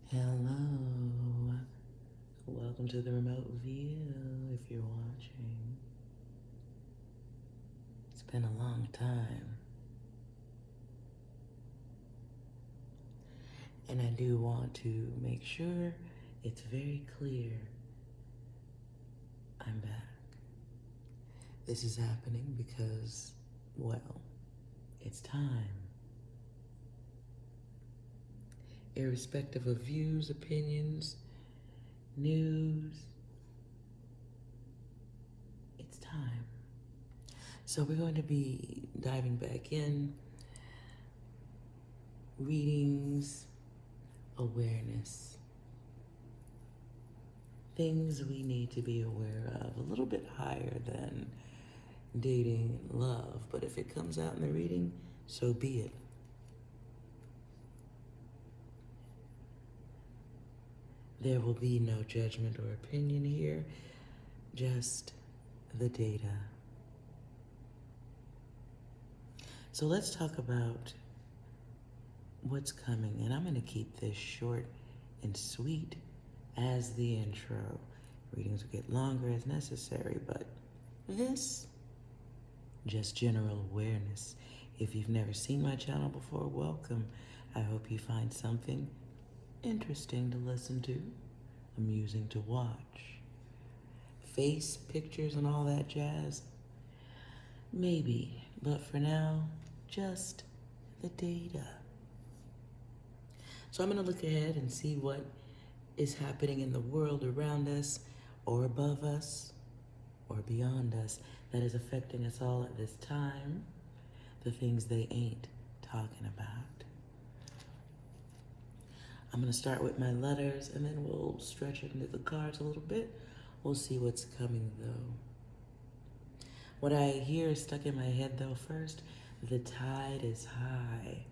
Hello, welcome to the remote view if you're watching. It's been a long time, and I do want to make sure it's very clear I'm back. This is happening because, well, it's time. Irrespective of views, opinions, news, it's time. So we're going to be diving back in, readings, awareness. Things we need to be aware of, a little bit higher than dating and love, but if it comes out in the reading, so be it. There will be no judgment or opinion here, just the data. So let's talk about what's coming, and I'm going to keep this short and sweet as the intro. Readings will get longer as necessary, but this, just general awareness. If you've never seen my channel before, welcome. I hope you find something interesting to listen to, amusing to watch. Face pictures and all that jazz? Maybe, but for now, just the data. So I'm going to look ahead and see what is happening in the world around us, or above us, or beyond us, that is affecting us all at this time, the things they ain't talking about. I'm going to start with my letters, and then we'll stretch it into the cards a little bit. We'll see what's coming, though. What I hear is stuck in my head, though, first, the tide is high.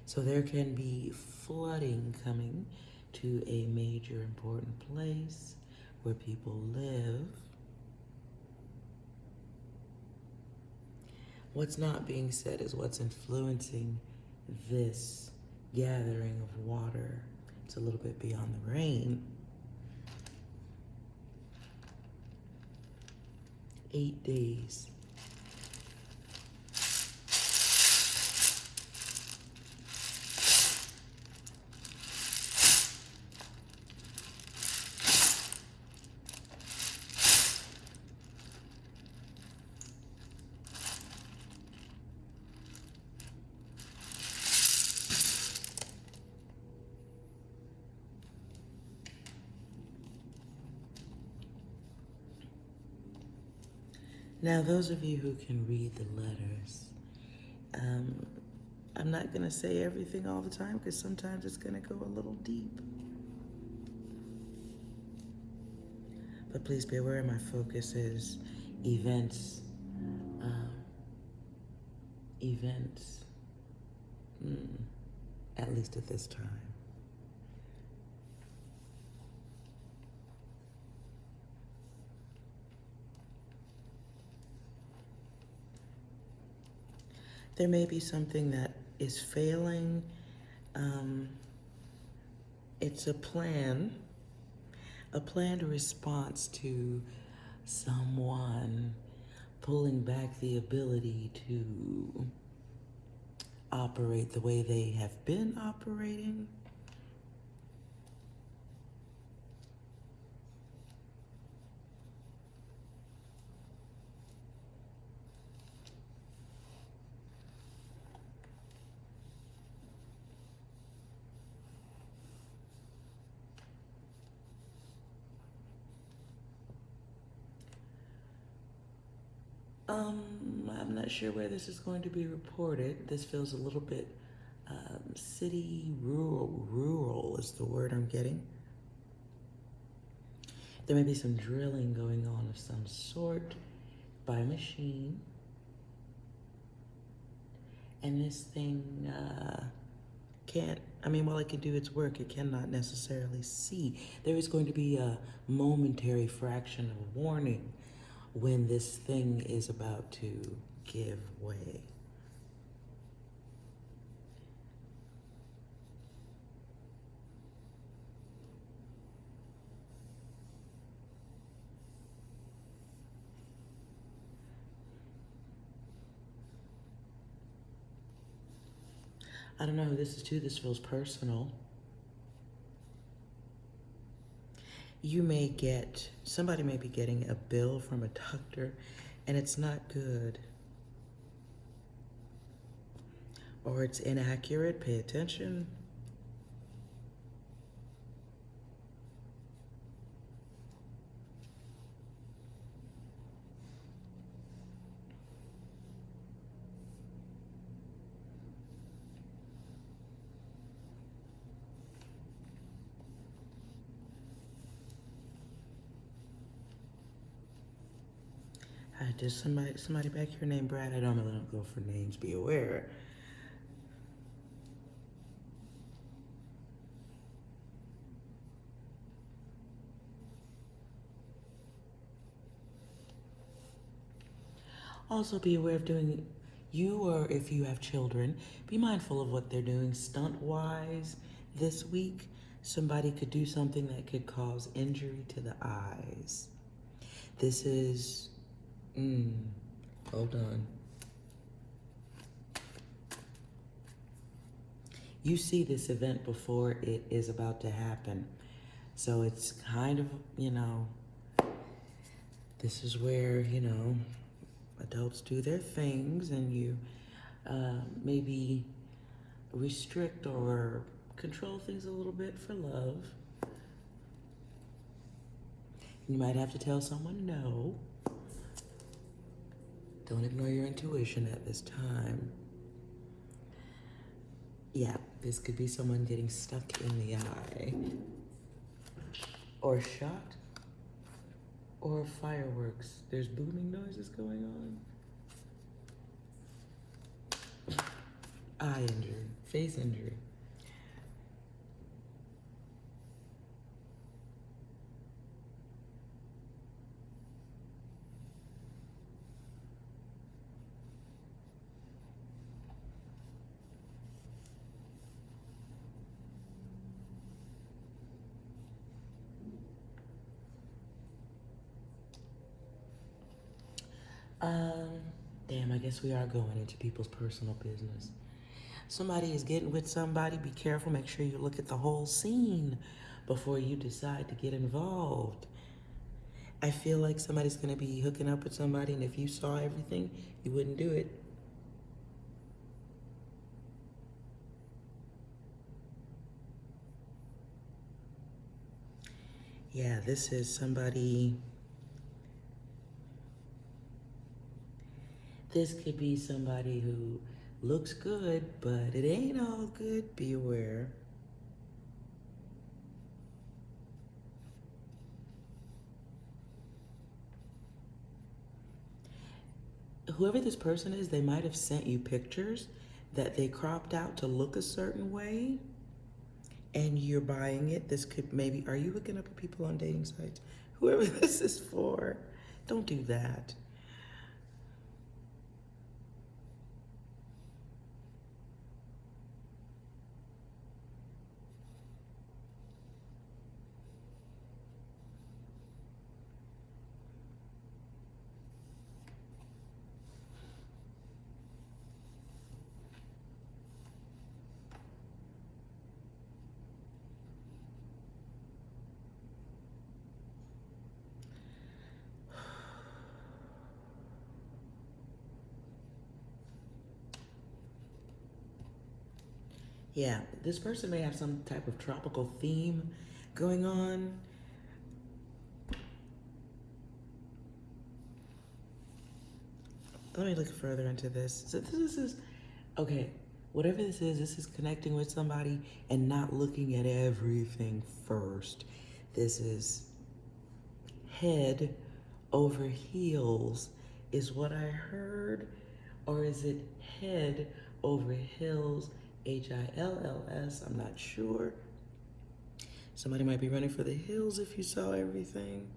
So there can be flooding coming to a major important place where people live. What's not being said is what's influencing this gathering of water. It's a little bit beyond the rain. 8 days. Now, those of you who can read the letters, I'm not going to say everything all the time because sometimes it's going to go a little deep. But please be aware my focus is events. At least at this time. There may be something that is failing. It's a planned response to someone pulling back the ability to operate the way they have been operating. I'm not sure where this is going to be reported. This feels a little bit city, rural is the word I'm getting. There may be some drilling going on of some sort by machine. And this thing while it can do its work, it cannot necessarily see. There is going to be a momentary fraction of warning when this thing is about to give way. I don't know who this is to. This feels personal. Somebody may be getting a bill from a doctor and it's not good. Or it's inaccurate. Pay attention. Does somebody back here named Brad? I normally don't go for names, be aware. Also be aware of or if you have children, be mindful of what they're doing stunt-wise this week. Somebody could do something that could cause injury to the eyes. This is, hold on. You see this event before it is about to happen. So it's kind of, this is where, adults do their things and you maybe restrict or control things a little bit for love. You might have to tell someone no. Don't ignore your intuition at this time. Yeah, this could be someone getting stuck in the eye, or shot, or fireworks. There's booming noises going on. Eye injury, face injury. Damn, I guess we are going into people's personal business. Somebody is getting with somebody. Be careful. Make sure you look at the whole scene before you decide to get involved. I feel like somebody's going to be hooking up with somebody, and if you saw everything, you wouldn't do it. Yeah, this is somebody. This could be somebody who looks good, but it ain't all good. Be aware. Whoever this person is, they might have sent you pictures that they cropped out to look a certain way, and you're buying it. This could maybe, are you hooking up with people on dating sites? Whoever this is for, don't do that. Yeah, this person may have some type of tropical theme going on. Let me look further into this. So this is, okay, whatever this is connecting with somebody and not looking at everything first. This is head over heels is what I heard, or is it head over hills, Hills? I'm not sure. Somebody might be running for the hills if you saw everything.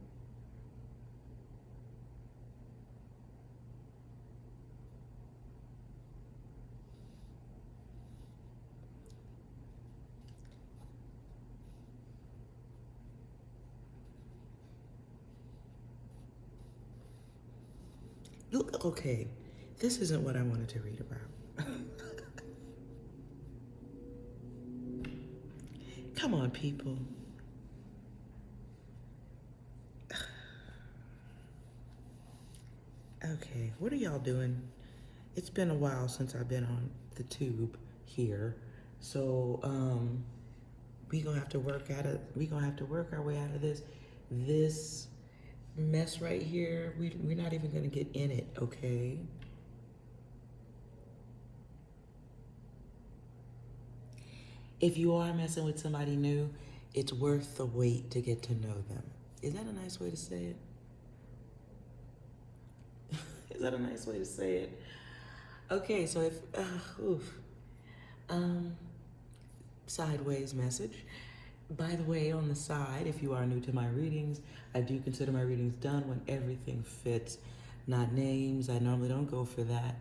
Look, okay, this isn't what I wanted to read about. Come on, people. Okay, what are y'all doing? It's been a while since I've been on the tube here. So, we gonna have to work our way out of this mess right here. We're not even gonna get in it, okay? If you are messing with somebody new, it's worth the wait to get to know them. Is that a nice way to say it? Is that a nice way to say it? Okay, so if, sideways message. By the way, on the side, if you are new to my readings, I do consider my readings done when everything fits. Not names, I normally don't go for that.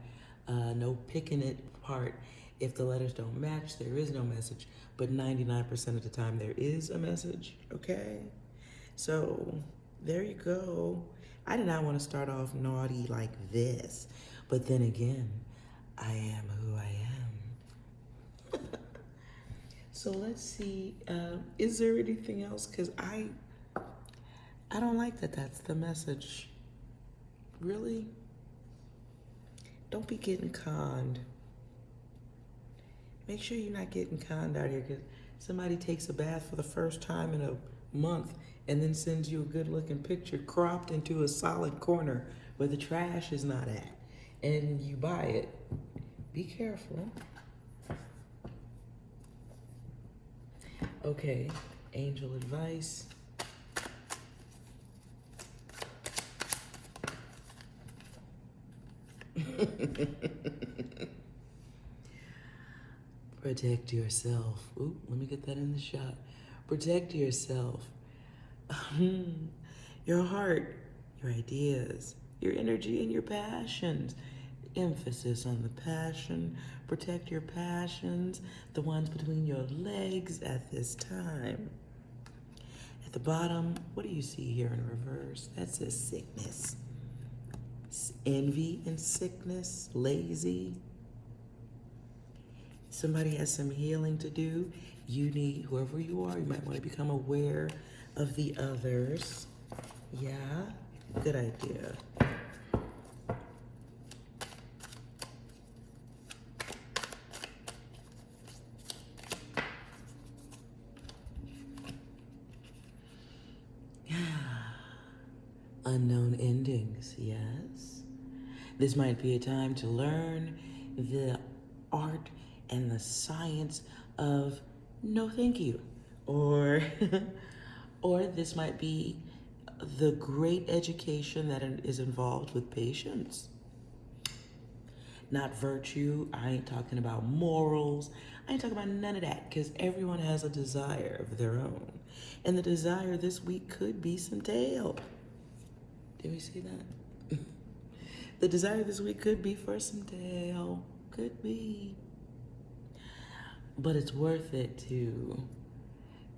No picking it apart. If the letters don't match, there is no message. But 99% of the time, there is a message, okay? So, there you go. I did not want to start off naughty like this. But then again, I am who I am. So let's see, is there anything else? Because I don't like that that's the message. Really? Don't be getting conned. Make sure you're not getting conned out here, because somebody takes a bath for the first time in a month and then sends you a good looking picture cropped into a solid corner where the trash is not at, and you buy it. Be careful. Okay, angel advice. Protect yourself. Ooh, let me get that in the shot. Protect yourself. Your heart, your ideas, your energy, and your passions. Emphasis on the passion. Protect your passions, the ones between your legs at this time. At the bottom, what do you see here in reverse? That says sickness. Envy and sickness, lazy. Somebody has some healing to do. You need, whoever you are, you might want to become aware of the others. Yeah, good idea. Unknown endings, yes. This might be a time to learn the art and the science of no thank you. Or, or this might be the great education that is involved with patience. Not virtue, I ain't talking about morals, I ain't talking about none of that, because everyone has a desire of their own. And the desire this week could be some tail. Did we see that? The desire this week could be for some tail. Could be. But it's worth it to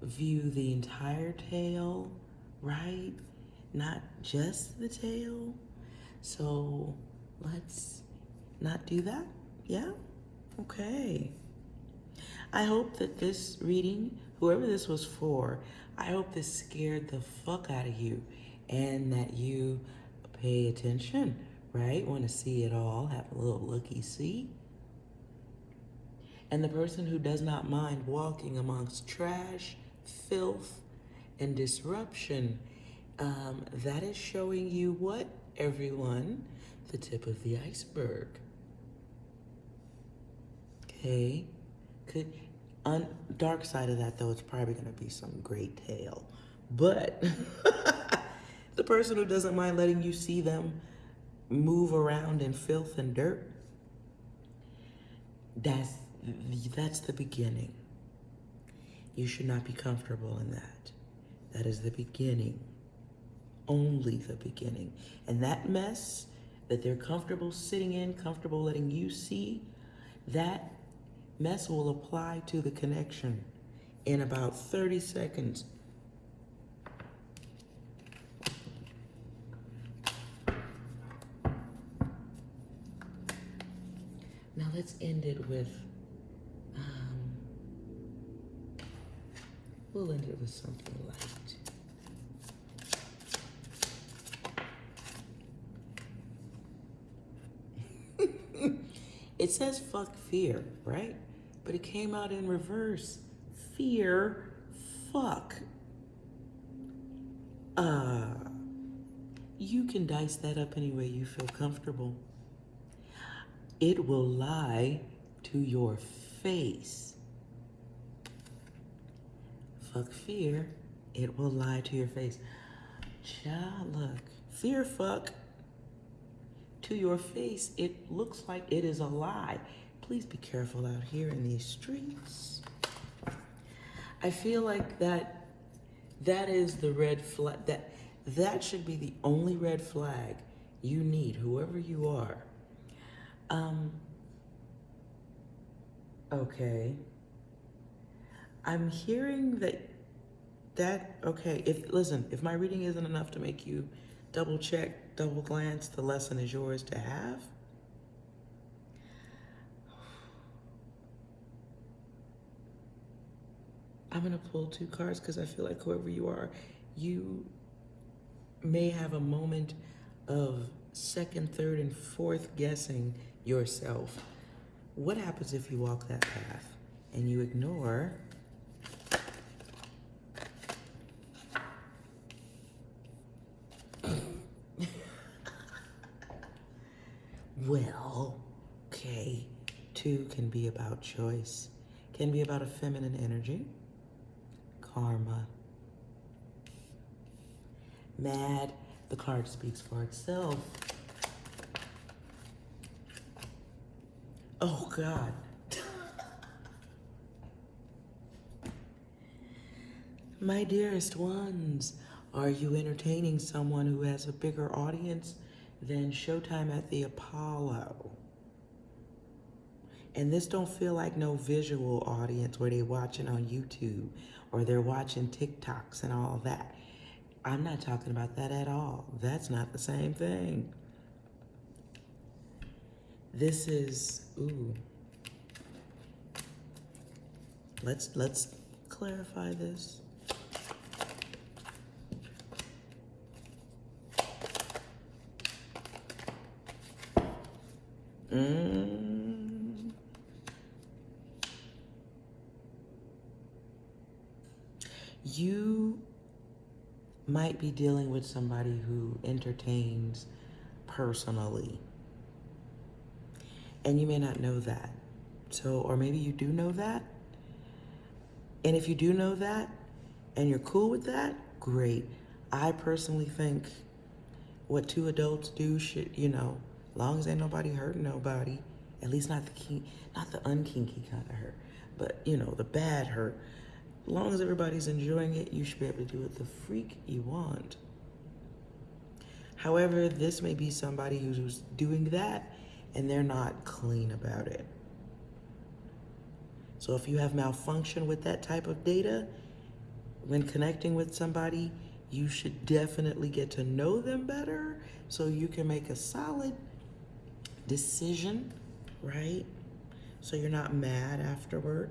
view the entire tail, right? Not just the tail. So let's not do that. Yeah? Okay. I hope that this reading, whoever this was for, I hope this scared the fuck out of you, and that you pay attention, right? Want to see it all, have a little looky-see. And the person who does not mind walking amongst trash, filth, and disruption, that is showing you what, everyone? The tip of the iceberg. Okay? Dark side of that, though, it's probably going to be some great tale. But the person who doesn't mind letting you see them move around in filth and dirt, that's the beginning. You should not be comfortable in that. That is the beginning. Only the beginning. And that mess that they're comfortable sitting in, comfortable letting you see, that mess will apply to the connection in about 30 seconds. Now let's end it with We'll end it with something light. It says fuck fear, right? But it came out in reverse. Fear, fuck. You can dice that up any way you feel comfortable. It will lie to your face. Fuck fear, it will lie to your face. Child, look, fear fuck to your face. It looks like it is a lie. Please be careful out here in these streets. I feel like that is the red flag. That should be the only red flag you need, whoever you are. Okay. I'm hearing okay, if my reading isn't enough to make you double check, double glance, the lesson is yours to have. I'm gonna pull 2 cards because I feel like whoever you are, you may have a moment of second, third, and fourth guessing yourself. What happens if you walk that path and you ignore well, okay, 2 can be about choice, can be about a feminine energy, karma, mad, the card speaks for itself. Oh God. My dearest ones, are you entertaining someone who has a bigger audience than Showtime at the Apollo? And this don't feel like no visual audience where they watching on YouTube or they're watching TikToks and all that. I'm not talking about that at all. That's not the same thing. This is, ooh. Let's clarify this. You might be dealing with somebody who entertains personally. And you may not know that. So, or maybe you do know that. And if you do know that and you're cool with that, great. I personally think what 2 adults do should, long as ain't nobody hurting nobody, at least not the unkinky kind of hurt, but the bad hurt. As long as everybody's enjoying it, you should be able to do it the freak you want. However, this may be somebody who's doing that and they're not clean about it. So if you have malfunction with that type of data, when connecting with somebody, you should definitely get to know them better so you can make a solid decision, right? So you're not mad afterward.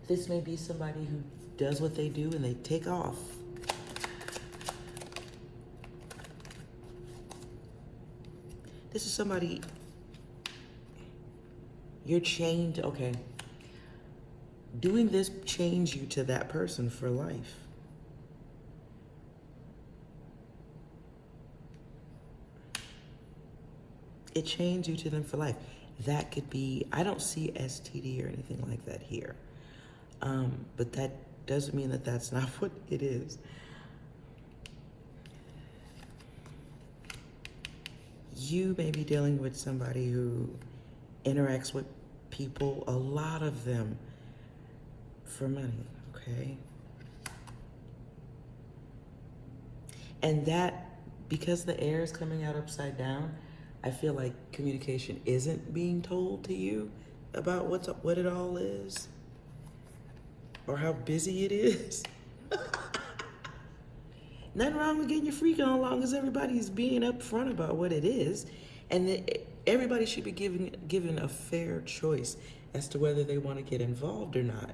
This may be somebody who does what they do and they take off. This is somebody, you're chained, okay. Doing this chains you to that person for life. It chains you to them for life. That could be, I don't see STD or anything like that here. But that doesn't mean that that's not what it is. You may be dealing with somebody who interacts with people, a lot of them, for money, okay? And that, because the air is coming out upside down, I feel like communication isn't being told to you about what it all is or how busy it is. Nothing wrong with getting your freak on, long as everybody's being upfront about what it is. And everybody should be given a fair choice as to whether they want to get involved or not.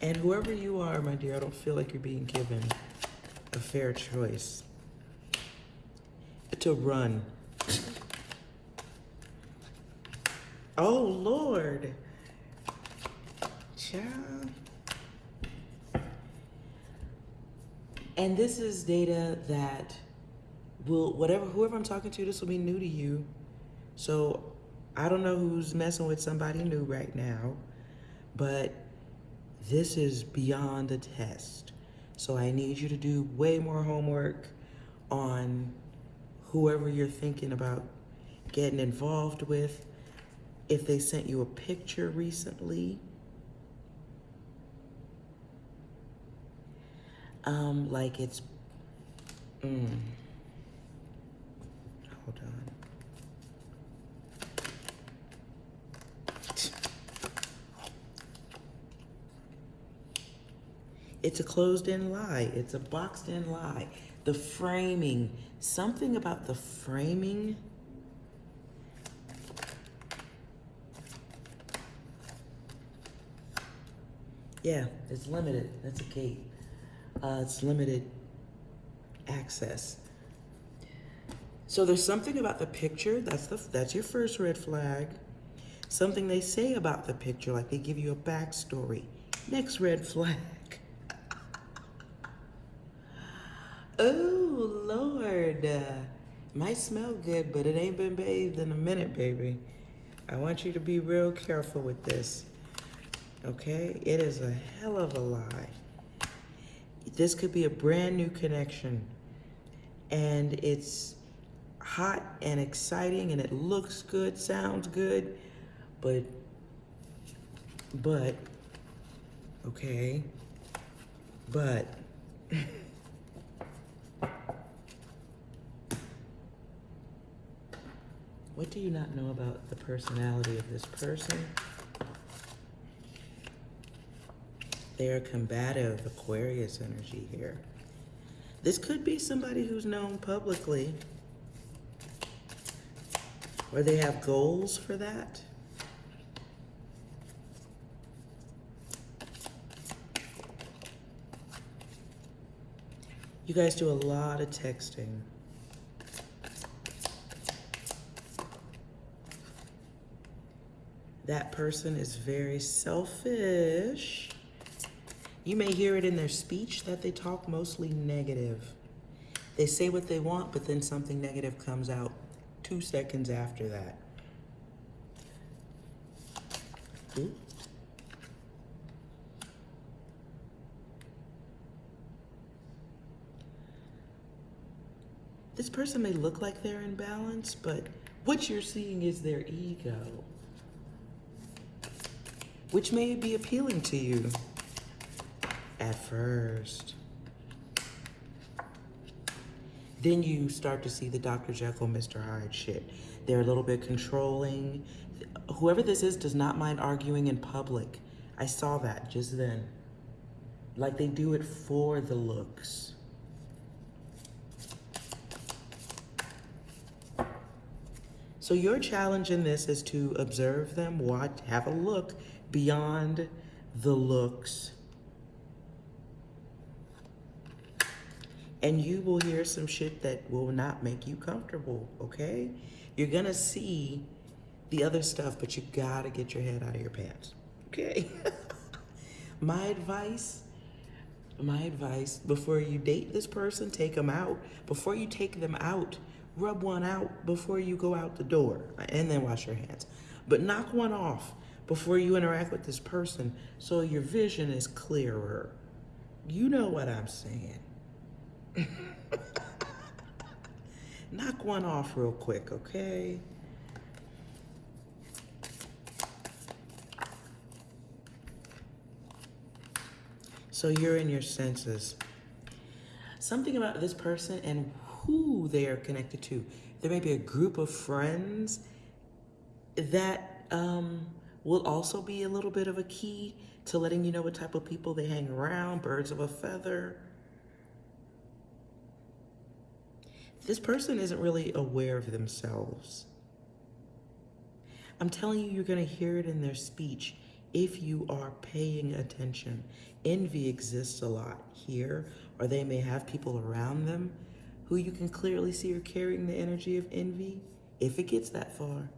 And whoever you are, my dear, I don't feel like you're being given a fair choice to run. Oh, Lord. Child. And this is data that will, whoever I'm talking to, this will be new to you. So I don't know who's messing with somebody new right now, but this is beyond a test. So I need you to do way more homework on whoever you're thinking about getting involved with. If they sent you a picture recently, like it's, hold on. It's a closed-in lie. It's a boxed-in lie. The framing, something about the framing. Yeah, it's limited. That's a gate. It's limited access. So there's something about the picture. That's your first red flag. Something they say about the picture, like they give you a backstory. Next red flag. Oh, Lord. Might smell good, but it ain't been bathed in a minute, baby. I want you to be real careful with this. Okay? It is a hell of a lie. This could be a brand new connection. And it's hot and exciting and it looks good, sounds good, but, okay, but, what do you not know about the personality of this person? They're combative, Aquarius energy here. This could be somebody who's known publicly, or they have goals for that. You guys do a lot of texting. That person is very selfish. You may hear it in their speech that they talk mostly negative. They say what they want, but then something negative comes out 2 seconds after that. Ooh. This person may look like they're in balance, but what you're seeing is their ego, which may be appealing to you at first. Then you start to see the Dr. Jekyll, Mr. Hyde shit. They're a little bit controlling. Whoever this is does not mind arguing in public. I saw that just then. Like they do it for the looks. So your challenge in this is to observe them, watch, have a look beyond the looks. And you will hear some shit that will not make you comfortable, okay? You're gonna see the other stuff, but you gotta get your head out of your pants, okay? My advice, before you date this person, take them out. Before you take them out, rub one out before you go out the door, and then wash your hands. But knock one off before you interact with this person so your vision is clearer. You know what I'm saying. Knock one off real quick, okay? So you're in your senses. Something about this person and who they are connected to. There may be a group of friends that will also be a little bit of a key to letting you know what type of people they hang around, birds of a feather. This person isn't really aware of themselves. I'm telling you, you're going to hear it in their speech if you are paying attention. Envy exists a lot here, or they may have people around them who you can clearly see are carrying the energy of envy, if it gets that far.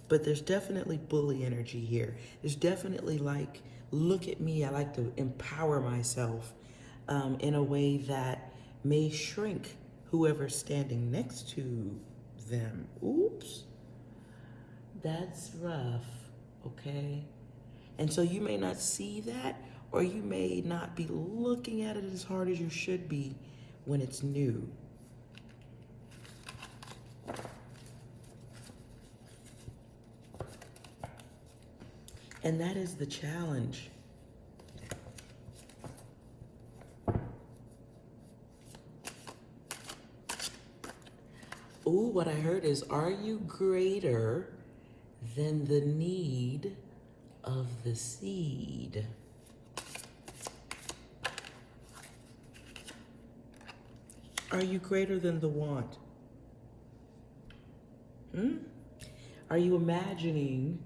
But there's definitely bully energy here. There's definitely like, look at me, I like to empower myself in a way that may shrink whoever's standing next to them. Oops. That's rough, okay? And so you may not see that, or you may not be looking at it as hard as you should be when it's new. And that is the challenge. Ooh, what I heard is, are you greater than the need of the seed? Are you greater than the want? Are you imagining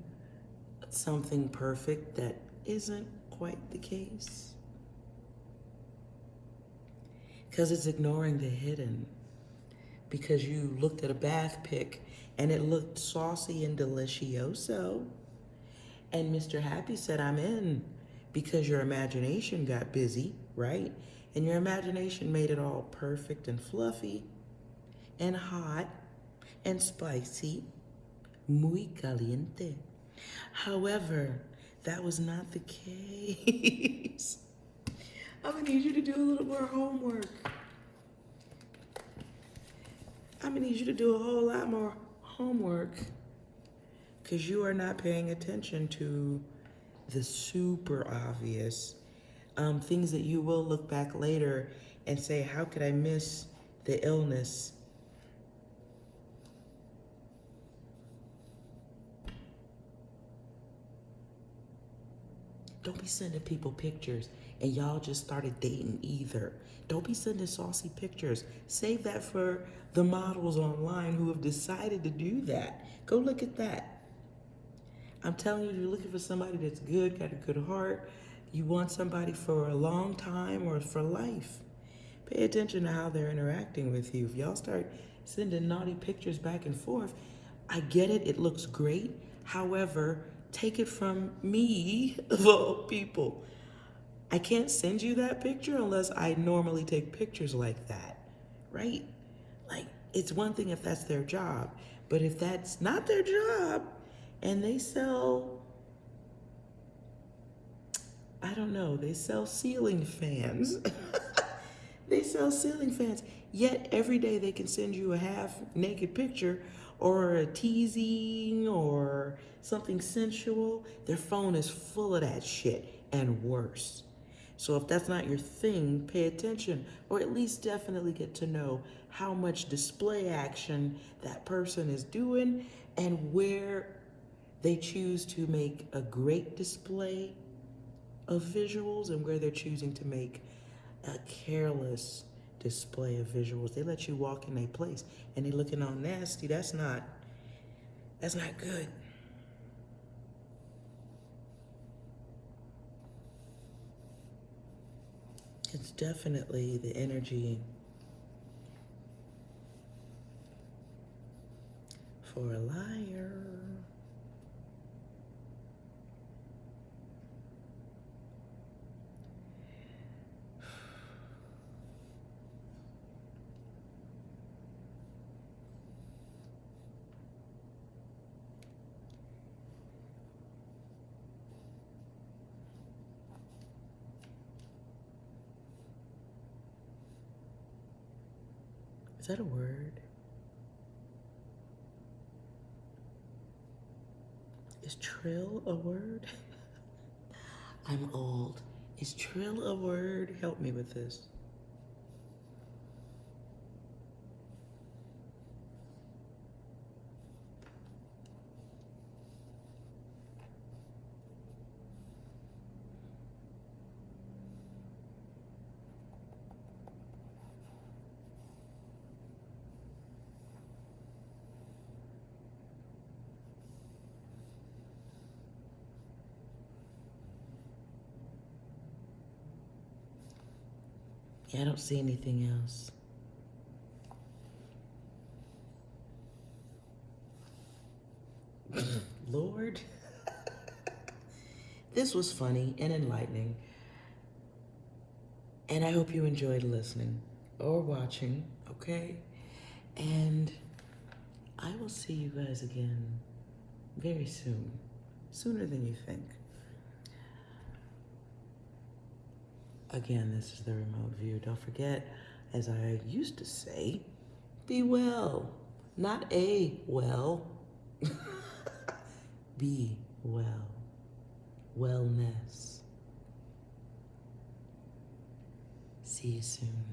something perfect that isn't quite the case? Because it's ignoring the hidden. Because you looked at a bath pic and it looked saucy and delicioso. And Mr. Happy said, I'm in, because your imagination got busy, right? And your imagination made it all perfect and fluffy and hot and spicy, muy caliente. However, that was not the case. I'm gonna need you to do a little more homework. I'm gonna need you to do a whole lot more homework, because you are not paying attention to the super obvious things that you will look back later and say, how could I miss the illness? Don't be sending people pictures and y'all just started dating either. Don't be sending saucy pictures. Save that for the models online who have decided to do that. Go look at that. I'm telling you, you're looking for somebody that's good, got a good heart. You want somebody for a long time or for life. Pay attention to how they're interacting with you. If y'all start sending naughty pictures back and forth, I get it, it looks great. However, take it from me, of all people. I can't send you that picture unless I normally take pictures like that, right? Like, it's one thing if that's their job, but if that's not their job and they sell, I don't know, they sell ceiling fans. They sell ceiling fans, yet every day they can send you a half-naked picture or a teasing or something sensual. Their phone is full of that shit and worse. So if that's not your thing, pay attention, or at least definitely get to know how much display action that person is doing and where they choose to make a great display of visuals and where they're choosing to make a careless display of visuals. They let you walk in a place and they looking all nasty. That's not good. It's definitely the energy for a liar. Is that a word? Is trill a word? I'm old. Is trill a word? Help me with this. Yeah, I don't see anything else. Lord, this was funny and enlightening. And I hope you enjoyed listening or watching, okay? And I will see you guys again very soon, sooner than you think. Again, this is the remote view. Don't forget, as I used to say, be well, not a well. Be well. Wellness. See you soon.